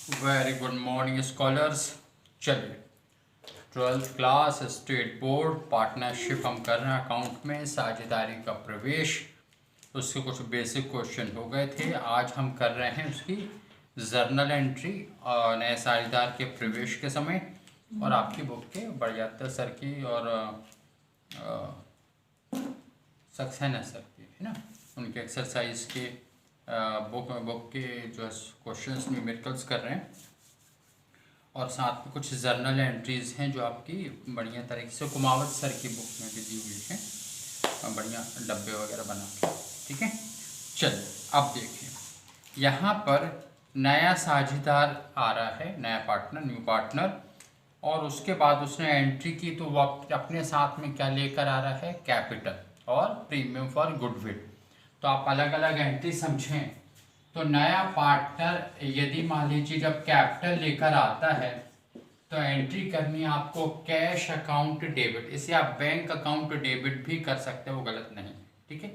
Very good morning scholars. चलिए, 12th class state board partnership हम कर रहे हैं अकाउंट में साझेदारी का प्रवेश। उसके कुछ बेसिक क्वेश्चन हो गए थे। आज हम कर रहे हैं उसकी जर्नल एंट्री और नए साझेदार के प्रवेश के समय और आपकी बुक के बड़जात्या सर की और सक्सेना सर की, है ना, उनके एक्सरसाइज के बुक के जो क्वेश्चंस न्यूमेरिकल्स कर रहे हैं और साथ में कुछ जर्नल एंट्रीज हैं जो आपकी बढ़िया तरीके से कुमावत सर की बुक में भी दी हुई हैं, बढ़िया डब्बे वगैरह बना के। ठीक है, चलिए अब देखिए, यहाँ पर नया साझेदार आ रहा है, नया पार्टनर, न्यू पार्टनर, और उसके बाद उसने एंट्री की तो वो अपने साथ में क्या लेकर आ रहा है, कैपिटल और प्रीमियम फॉर गुडविल। तो आप अलग अलग एंट्री समझें तो नया पार्टनर यदि मान लीजिए जब कैपिटल लेकर आता है तो एंट्री करनी है आपको कैश अकाउंट डेबिट। इसे आप बैंक अकाउंट डेबिट भी कर सकते हैं, वो गलत नहीं। ठीक है,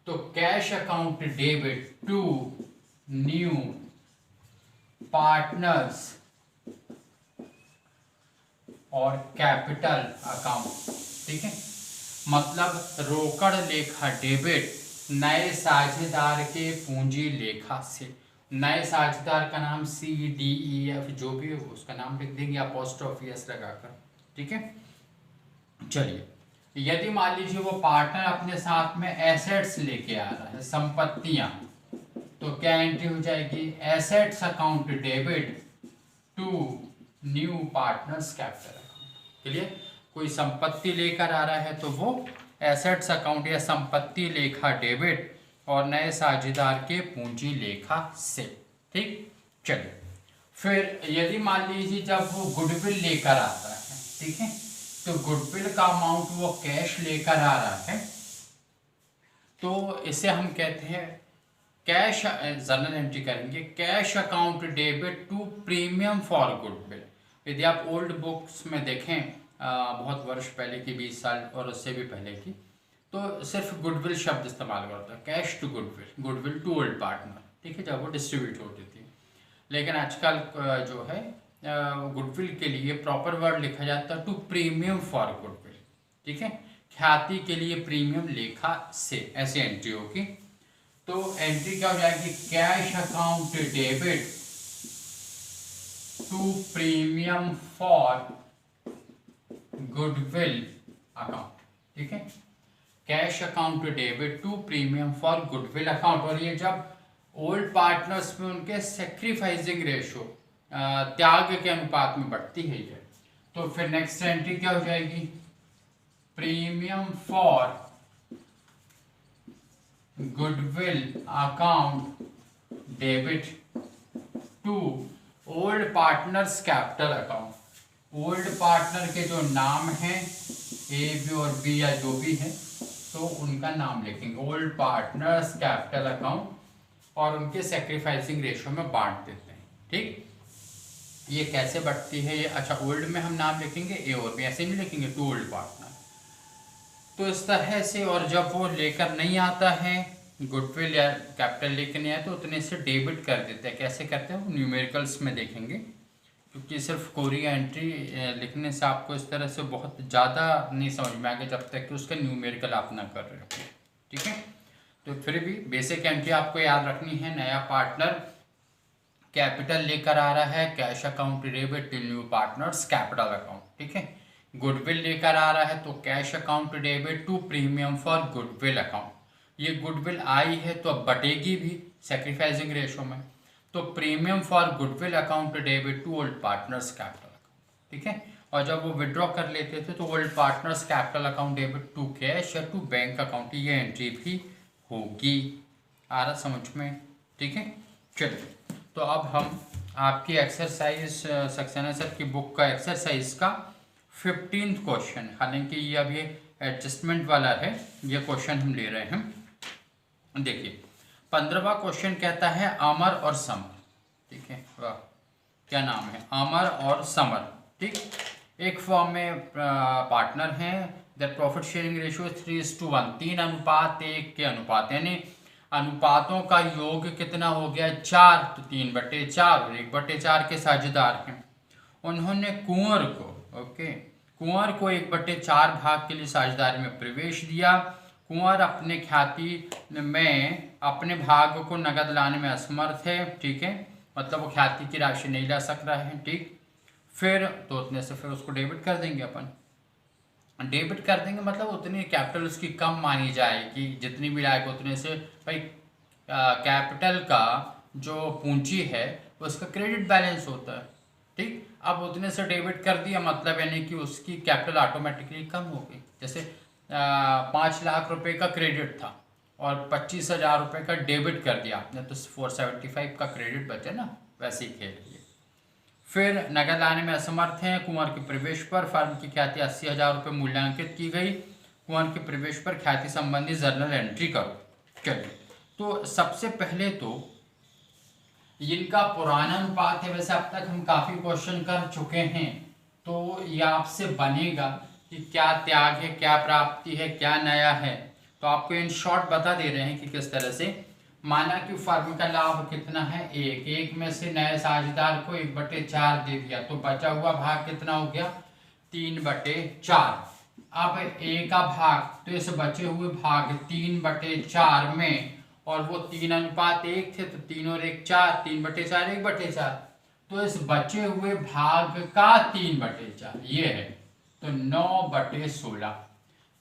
तो cash account debit to new partners और कैपिटल अकाउंट। ठीक है, मतलब रोकड़ लेखा डेबिट नए साझेदार के पूंजी लेखा से। नए साझेदार का नाम CDEF जो भी हो उसका नाम लिख देंगे अपोस्ट्रोफी एस लगाकर। ठीक है, चलिए, यदि मान लीजिए वो पार्टनर अपने साथ में एसेट्स लेके आ रहा है, संपत्तियां, तो क्या एंट्री हो जाएगी, assets account debit to new partners capital account. Clear, कोई संपत्ति लेकर आ रहा है तो वो एसेट्स अकाउंट या संपत्ति लेखा डेबिट और नए साझेदार के पूंजी लेखा से। ठीक, चलिए, फिर यदि मान लीजिए जब वो गुडविल लेकर आता है, ठीक है, तो गुडविल का अमाउंट वो कैश लेकर आ रहा है, तो इसे हम कहते हैं कैश, जर्नल एंट्री करेंगे cash account debit to premium for goodwill. यदि आप ओल्ड बुक्स में देखें बहुत वर्ष पहले की, 20 साल और उससे भी पहले की, तो सिर्फ गुडविल शब्द इस्तेमाल करता है, cash to goodwill, goodwill to old partner. ठीक है, जब वो डिस्ट्रीब्यूट होती थी। लेकिन आजकल जो है गुडविल के लिए प्रॉपर वर्ड लिखा जाता है टू प्रीमियम फॉर गुडविल। ठीक है, ख्याति के लिए प्रीमियम लेखा से, ऐसी एंट्री होगी। तो एंट्री क्या हो जाएगी, cash account debit to premium for goodwill account. ठीक है, cash account debit to premium for goodwill account. और ये जब ओल्ड पार्टनर्स में उनके सेक्रीफाइसिंग रेशो, त्याग के अनुपात में बढ़ती है ये, तो फिर नेक्स्ट एंट्री क्या हो जाएगी, premium for goodwill account debit to old partners capital account. Old partner के जो नाम हैं A, B और B या जो भी है, तो उनका नाम लिखेंगे ओल्ड पार्टनर्स कैपिटल अकाउंट और उनके सेक्रीफाइसिंग रेशो में बांट देते हैं। ठीक, ये कैसे बढ़ती है ये, अच्छा, ओल्ड में हम नाम लिखेंगे A और B, ऐसे नहीं लिखेंगे टू ओल्ड पार्टनर। तो इस तरह से, और जब वो लेकर नहीं आता है गुडविल या कैपिटल लेकर नहीं आए तो उतने से डेबिट कर देते हैं। कैसे करते हैं वो न्यूमेरिकल्स में देखेंगे, क्योंकि सिर्फ कोरी एंट्री लिखने से आपको इस तरह से बहुत ज़्यादा नहीं समझ में आएगा जब तक कि उसका न्यूमेरिकल आप ना कर रहे हो। ठीक है, तो फिर भी बेसिक एंट्री आपको याद रखनी है। नया पार्टनर कैपिटल लेकर आ रहा है, cash account debit to new partners capital account. ठीक है, गुडविल लेकर आ रहा है तो cash account debit to premium for goodwill account. ये गुडविल आई है तो अब बटेगी भी सेक्रीफाइसिंग रेशो में, तो premium for goodwill account debit to old partners capital account. ठीक है, और जब वो विड्रॉ कर लेते थे तो old partners capital account debit to cash या टू बैंक अकाउंट, ये एंट्री भी होगी। आ रहा समझ में? ठीक है, चलिए, तो अब हम आपकी एक्सरसाइज सक्सेना सर की बुक का एक्सरसाइज का 15th क्वेश्चन, हालांकि ये अभी एडजस्टमेंट वाला है, ये क्वेश्चन हम ले रहे हैं। देखिए, 15वां क्वेश्चन कहता है अमर और समर। ठीक है, वाह, क्या नाम है, अमर और समर। ठीक, एक फॉर्म में पार्टनर हैं, दैट प्रॉफिट शेयरिंग रेशियो 3:1, 3:1 के अनुपात, यानी अनुपातों का योग कितना हो गया 4, तो 3/4 और 1/4 के साझेदार हैं। उन्होंने कुंवर को कुंवर को 1/4 भाग के लिए साझेदारी में प्रवेश दिया। कुंवर अपने ख्याति में अपने भाग को नगद लाने में असमर्थ है, ठीक है, मतलब वो ख्याति की राशि नहीं ला सक रहा है, ठीक। फिर तो उतने से फिर उसको डेबिट कर देंगे अपन। डेबिट कर देंगे मतलब उतनी कैपिटल उसकी कम मानी जाएगी, जितनी भी लायक उतने से। भाई कैपिटल का जो पूंजी है उसका क्रेडिट बैलेंस होता है, ठीक। अब उतने से डेबिट कर दिया मतलब यानी कि उसकी कैपिटल ऑटोमेटिकली कम हो गई। जैसे 5 लाख रुपए का क्रेडिट था और 25,000 रुपये का डेबिट कर दिया आपने, तो 475 का क्रेडिट बचे ना, वैसे ही खेल लिए। फिर नगद लाने में असमर्थ हैं। कुंवर के प्रवेश पर फर्म की ख्याति 80,000 रुपये मूल्यांकित की गई। कुंवर के प्रवेश पर ख्याति संबंधी जर्नल एंट्री करो। चलिए, तो सबसे पहले तो इनका पुराना अनुपात है। वैसे अब तक हम काफ़ी क्वेश्चन कर चुके हैं, तो ये आपसे बनेगा कि क्या त्याग है, क्या प्राप्ति है, क्या नया है। तो आपको इन शॉर्ट बता दे रहे हैं कि किस तरह से। माना कि फर्म का लाभ कितना है 1 में से नए साझेदार को 1/4 दे दिया, तो बचा हुआ भाग कितना हो गया 3/4। अब ए का भाग, तो इस बचे हुए भाग 3/4 में, और वो 3:1 थे, तो 3 और 1 4, 3/4 1/4, तो इस बचे हुए भाग का 3/4 ये है, तो 9/16।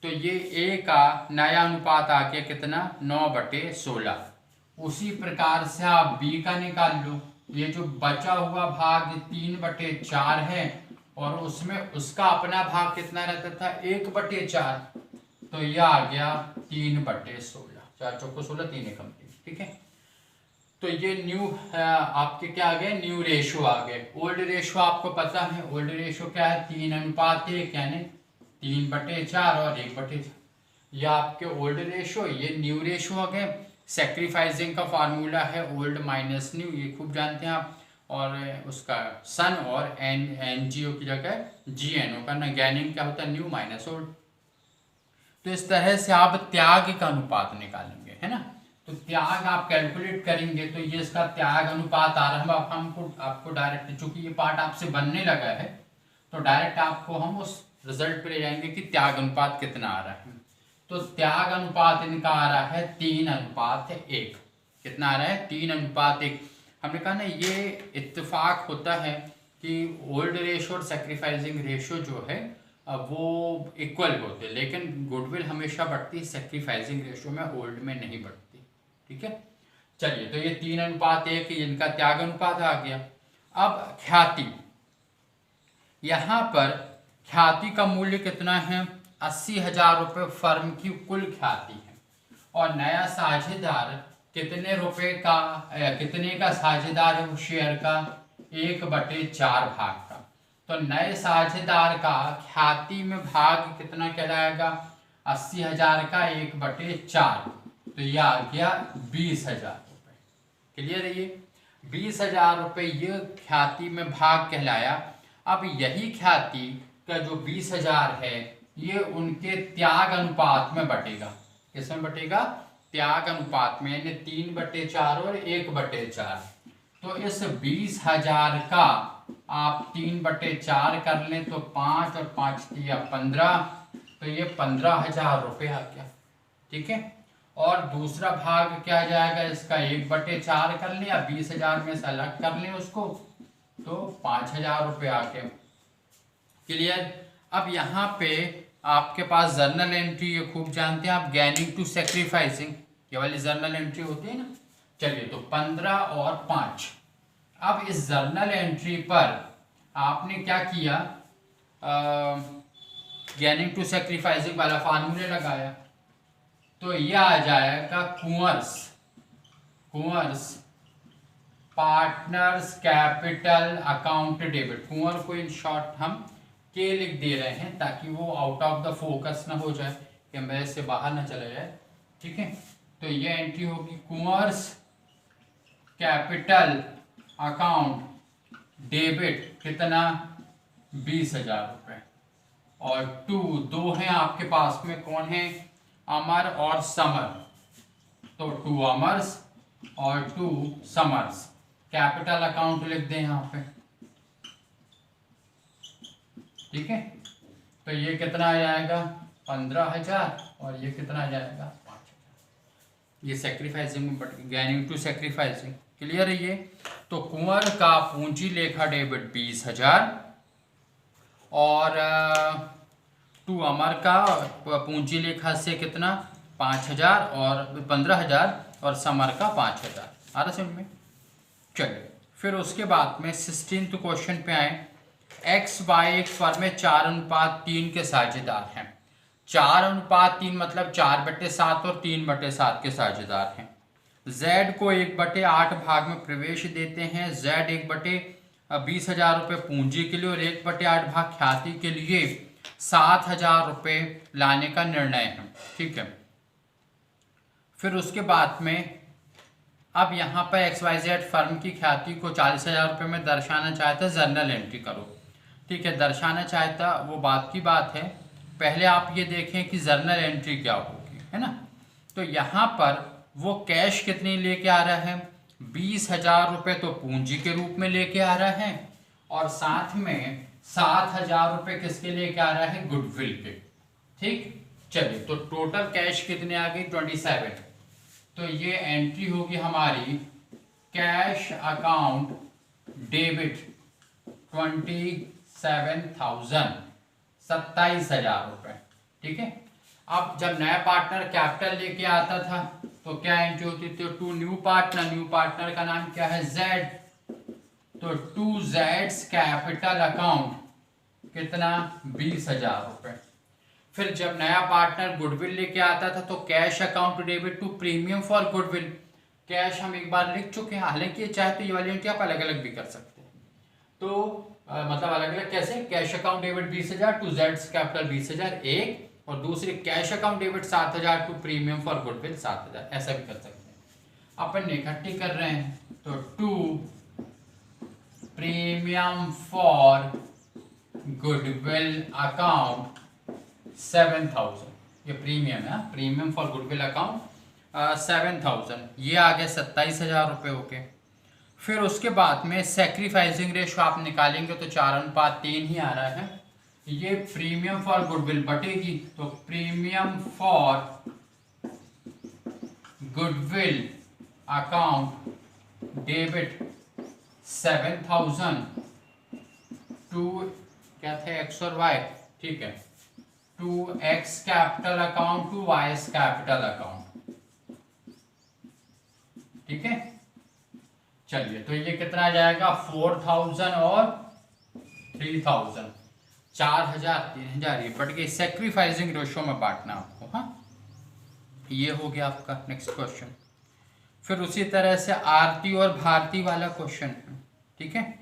तो ये ए का नया अनुपात आ गया कितना 9/16। उसी प्रकार से आप बी का निकाल लो। ये जो बचा हुआ भाग 3/4 है और उसमें उसका अपना भाग कितना रहता था 1/4, तो ये आ गया 3/16। 4 चौको 16, 3 एकम 3, ठीक है। तो ये न्यू आपके क्या आ गए, न्यू रेशो आ गए। ओल्ड रेशो आपको पता है, ओल्ड रेशो क्या है 3:1, यानी 3/4 और 1/4। ये आपके ओल्ड रेशो, ये न्यू रेशो हो गए। सेक्रीफाइसिंग का फार्मूला है ओल्ड माइनस न्यू, ये खूब जानते हैं आप। और उसका सन और NGO की जगह GNO का, ना गैनिंग क्या होता है न्यू माइनस ओल्ड। तो इस तरह से आप त्याग का अनुपात निकालेंगे, है ना। तो त्याग आप कैलकुलेट करेंगे, तो ये इसका त्याग अनुपात आ रहा है। हमको आपको डायरेक्ट, चूंकि ये पार्ट आपसे बनने लगा है, तो डायरेक्ट आपको हम उस रिजल्ट पे ले जाएंगे कि त्याग अनुपात कितना आ रहा है। तो त्याग अनुपात इनका आ रहा है 3:1। कितना आ रहा है 3:1। हमने कहा ना ये इत्तेफाक होता है कि ओल्ड रेशो और सेक्रीफाइसिंग रेशो जो है वो इक्वल होते हैं, लेकिन गुडविल हमेशा बढ़ती है सेक्रीफाइसिंग रेशो में, ओल्ड में नहीं बढ़ती, ठीक है। चलिए, तो ये 3:1 इनका त्याग अनुपात आ गया। अब ख्याति, यहाँ पर ख्याति का मूल्य कितना है 80,000 रुपये फर्म की कुल ख्याति है, और नया साझेदार कितने रुपए का, कितने का साझेदार है वो शेयर का 1/4 भाग का। तो नए साझेदार का ख्याति में भाग कितना कहलाएगा 80,000 का 1/4, तो यह आ गया 20,000 रुपये। क्लियर है, ये 20,000 रुपये ये ख्याति में भाग कहलाया। अब यही ख्याति का जो 20,000 है ये उनके त्याग अनुपात में बटेगा। किसमें बटेगा, त्याग अनुपात में, यानी 3/4 और 1/4। तो इस 20,000 का आप 3/4 कर लें तो 5 और 5 दिया 15, तो ये 15,000 रुपये आ गया, ठीक है। और दूसरा भाग क्या जाएगा इसका 1/4 कर लें, या 20,000 में से अलग कर लें उसको, तो 5,000 रुपये आ गए। क्लियर। अब यहाँ पे आपके पास जर्नल एंट्री, ये खूब जानते हैं आप, गैनिंग टू सेक्रीफाइसिंग, ये वाली जर्नल एंट्री होती है ना। चलिए, तो 15 और 5। अब इस जर्नल एंट्री पर आपने क्या किया, गैनिंग टू सेक्रीफाइसिंग वाला फार्मूले लगाया, तो यह आ जाएगा कुंवर्स पार्टनर्स कैपिटल अकाउंट डेबिट। कुंवर को इन शॉर्ट हम के लिख दे रहे हैं ताकि वो आउट ऑफ द फोकस ना हो जाए, कैमरे से बाहर ना चला जाए, ठीक है। तो ये एंट्री होगी कुंवर्स कैपिटल अकाउंट डेबिट कितना 20,000 रुपये। और 2 हैं आपके पास में, कौन है अमर और समर। तो 2 अमर्स और 2 समर्स। कैपिटल अकाउंट लिख दें यहाँ पे, ठीक है। तो ये कितना आ जाएगा 15,000 और ये कितना आ जाएगा 5,000। ये सेक्रीफाइसिंग में बट गैनिंग टू सेक्रीफाइसिंग, क्लियर है ये। तो कुंवर का पूंजी लेखा डेबिट 20,000 और 2 अमर का पूंजी लेखा से कितना 5,000 और 15,000 और समर का 5,000। आ रहा समझ में। चलिए फिर उसके बाद में 16th क्वेश्चन पे आए। एक्स वाई एक फर्म में 4:3 के साझेदार हैं। 4:3 मतलब 4/7 और 3/7 के साझेदार हैं। Z को 1/8 भाग में प्रवेश देते हैं। Z 1/20,000 रुपये पूंजी के लिए और 1/8 भाग ख्याति के लिए 7,000 रुपये लाने का निर्णय है, ठीक है। फिर उसके बाद में अब यहाँ पर XYZ फर्म की ख्याति को 40,000 रुपये में दर्शाना चाहता है, जर्नल एंट्री करो, ठीक है। दर्शाना चाहता वो बात की बात है, पहले आप ये देखें कि जर्नल एंट्री क्या होगी, है ना। तो यहाँ पर वो कैश कितनी लेके आ रहा है 20,000 रुपये तो पूंजी के रूप में लेके आ रहा है और साथ में 7,000 रुपये किसके लेके आ रहा है गुडविल के, ठीक। चलिए तो टोटल कैश कितने आ गई 27। तो ये एंट्री होगी हमारी कैश अकाउंट डेबिट 27,000 27,000 रुपये, ठीक है। अब जब नया पार्टनर कैपिटल लेके आता था तो क्या एंट्री होती थी 2 न्यू पार्टनर का नाम क्या है Z। तो 2 Z's कैपिटल अकाउंट कितना 20,000 रुपये। फिर जब नया पार्टनर गुडविल लेके आता था तो cash account debit to premium for goodwill. Cash हम एक बार लिख चुके हैं, हालांकि चाहे तो ये वाली एंट्री आप अलग अलग भी कर सकते हैं। तो मतलब अलग अलग कैसे, कैश अकाउंट डेबिट 20,000 टू जेड्स कैपिटल 20,000 एक, और दूसरी cash account debit 7,000 to premium for goodwill 7,000, ऐसा भी कर सकते हैं। अपन इकट्ठी कर रहे हैं तो 2 प्रीमियम फॉर गुडविल अकाउंट 7,000, ये प्रीमियम है, प्रीमियम फॉर गुडविल अकाउंट 7,000, ये आ गए 27,000 रुपये होके। फिर उसके बाद में सेक्रीफाइसिंग रेशो आप निकालेंगे तो 4:3 ही आ रहा है। ये प्रीमियम फॉर गुडविल बटेगी तो premium for goodwill account debit 7,000 to क्या थे एक्स और वाई, ठीक है, to X capital account to Y capital account, ठीक है। चलिए तो ये कितना आ जाएगा 4,000 और 3,000, 4,000 3,000 ये बट गई। सेक्रीफाइसिंग रेशियो में बांटना आपको, हाँ ये हो गया आपका नेक्स्ट क्वेश्चन। फिर उसी तरह से आरती और भारती वाला क्वेश्चन, ठीक है।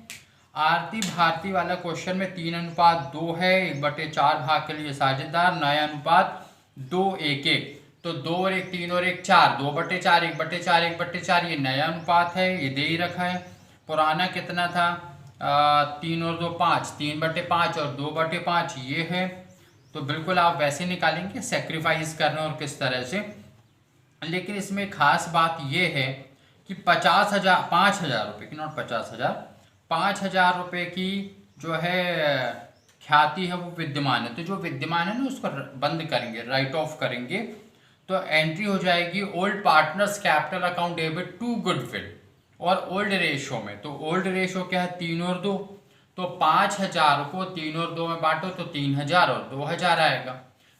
आरती भारती वाला क्वेश्चन में 3:2 है, 1/4 भाग के लिए साझेदार, नया अनुपात 2:1, तो 2 और 1 3 और 1 4, 2/4 1/4 1/4 ये नया अनुपात है, ये दे ही रखा है। पुराना कितना था 3 और 2 5, 3/5 और 2/5 ये है। तो बिल्कुल आप वैसे निकालेंगे सेक्रीफाइस करना और किस तरह से। लेकिन इसमें खास बात ये है कि 5,000 रुपये की, नॉट 50,000, 5,000 रुपये की जो है ख्याति है वो विद्यमान है। तो जो विद्यमान है ना उसको बंद करेंगे, राइट ऑफ करेंगे, तो एंट्री हो जाएगी old partners capital account debit to goodwill और ओल्ड रेशो में। तो ओल्ड रेशो क्या है 3 और 2, तो 5,000 को 3 और 2 में बांटो तो 3,000 और 2,000 आएगा।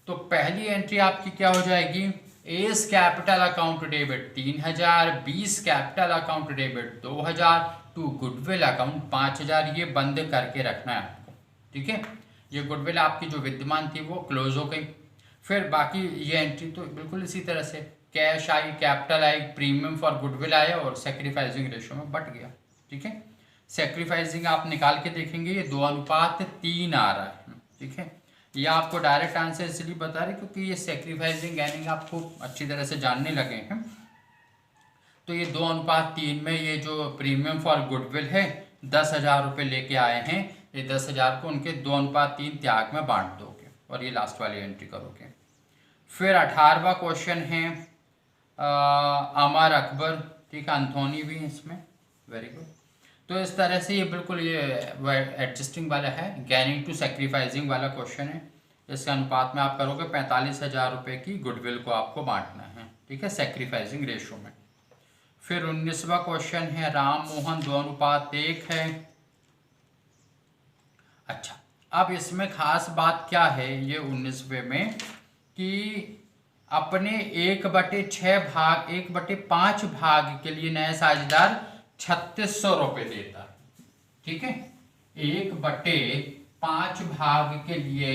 तो पहली एंट्री आपकी क्या हो जाएगी S capital account debit 3,000, 20 capital account debit 2,000 to goodwill account 5,000, ये बंद करके रखना है आपको, ठीक है। ये गुडविल आपकी जो विद्यमान थी वो क्लोज हो गई। फिर बाकी ये एंट्री तो बिल्कुल इसी तरह से cash I, capital I, premium for goodwill आया और सेक्रीफाइसिंग रेशो में बट गया, ठीक है। सेक्रीफाइसिंग आप निकाल के देखेंगे ये 2:3 आ रहा है, ठीक है। ये आपको डायरेक्ट आंसर इसलिए बता रहे क्योंकि ये सेक्रीफाइसिंग गैनिंग आपको अच्छी तरह से जानने लगे हैं। तो ये 2:3 में ये जो प्रीमियम फॉर गुडविल है 10,000 रुपये लेके आए हैं, ये 10,000 को उनके 2:3 त्याग में बांट दोगे और ये लास्ट वाली एंट्री करोगे। फिर 18वां क्वेश्चन है अमर, अकबर, ठीक है, एंथोनी भी है इसमें, वेरी गुड। तो इस तरह से ये बिल्कुल ये एडजस्टिंग वाला है, गैनिंग टू सेक्रीफाइसिंग वाला क्वेश्चन है। इसके अनुपात में आप करोगे 45,000 रुपये की गुडविल को आपको बांटना है, ठीक है, सेक्रीफाइसिंग रेशो में। फिर 19वां क्वेश्चन है राम मोहन 2:1 है। अच्छा, अब इसमें खास बात क्या है ये 19वें में कि अपने 1/6 भाग 1/5 भाग के लिए नया साझेदार 3600 रुपये देता है, ठीक है। 1/5 भाग के लिए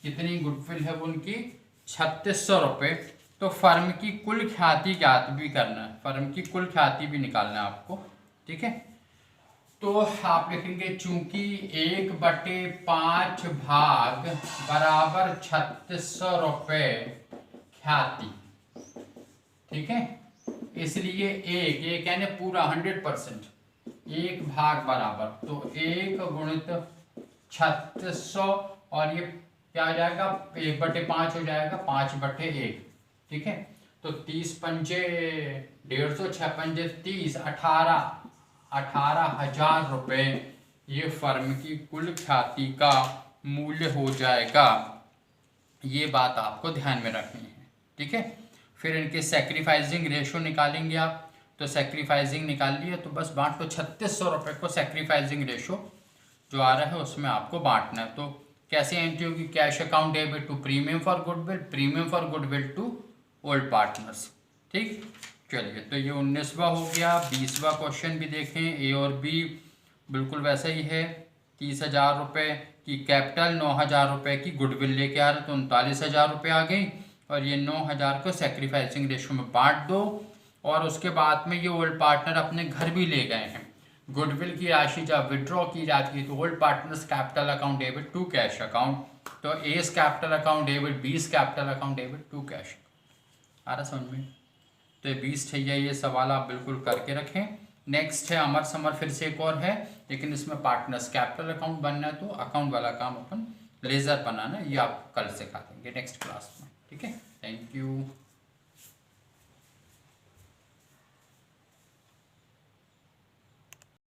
कितनी गुडविल है उनकी 3600 रुपये। तो फर्म की कुल ख्याति ज्ञात भी करना है, फर्म की कुल ख्याति भी निकालना है आपको, ठीक है। तो आप लिखेंगे चूंकि 1/5 भाग बराबर 3600 रुपये ख्याति, ठीक है, इसलिए एक यानी पूरा 100%, 1 भाग बराबर, तो 1 गुणित 3600 और ये क्या आ जाएगा 1/5 हो जाएगा 5/1, ठीक है। तो 30 पंजे 150, 6 पंजे 30, 18,000 रुपये ये फर्म की कुल ख्याति का मूल्य हो जाएगा। ये बात आपको ध्यान में रखनी है, ठीक है। फिर इनके सेक्रीफाइसिंग रेशो निकालेंगे आप, तो सेक्रीफाइसिंग निकाल लिए तो बस बांट लो 3600 रुपये को, सेक्रीफाइसिंग रेशो जो आ रहा है उसमें आपको बांटना है। तो कैसे एंट्री होगी, cash account debit to premium for goodwill, premium for goodwill to old partners, ठीक। चलिए, तो ये 19वां हो गया। 20वां क्वेश्चन भी देखें, ए और बी बिल्कुल वैसा ही है। 30,000 रुपये की कैपिटल, 9,000 रुपये की गुडविल लेके आ रहे, तो 39,000 रुपये आ गई, और ये 9,000 को सेक्रीफाइसिंग रेशो में बांट दो। और उसके बाद में ये ओल्ड पार्टनर अपने घर भी ले गए हैं। गुडविल की राशि जब विड्रॉ की जाती है तो old partners capital account debit to cash account, तो A's capital account debit, B's capital account debit to cash. आ रहा समझ में? तो ये 20 चाहिए, ये सवाल आप बिल्कुल करके रखें। नेक्स्ट है अमर समर, फिर से एक और है, लेकिन इसमें पार्टनर्स कैपिटल अकाउंट बनना है, तो अकाउंट वाला काम अपन लेजर बनाना, ये आप कल सिखा देंगे नेक्स्ट क्लास में, ठीक है। Thank you.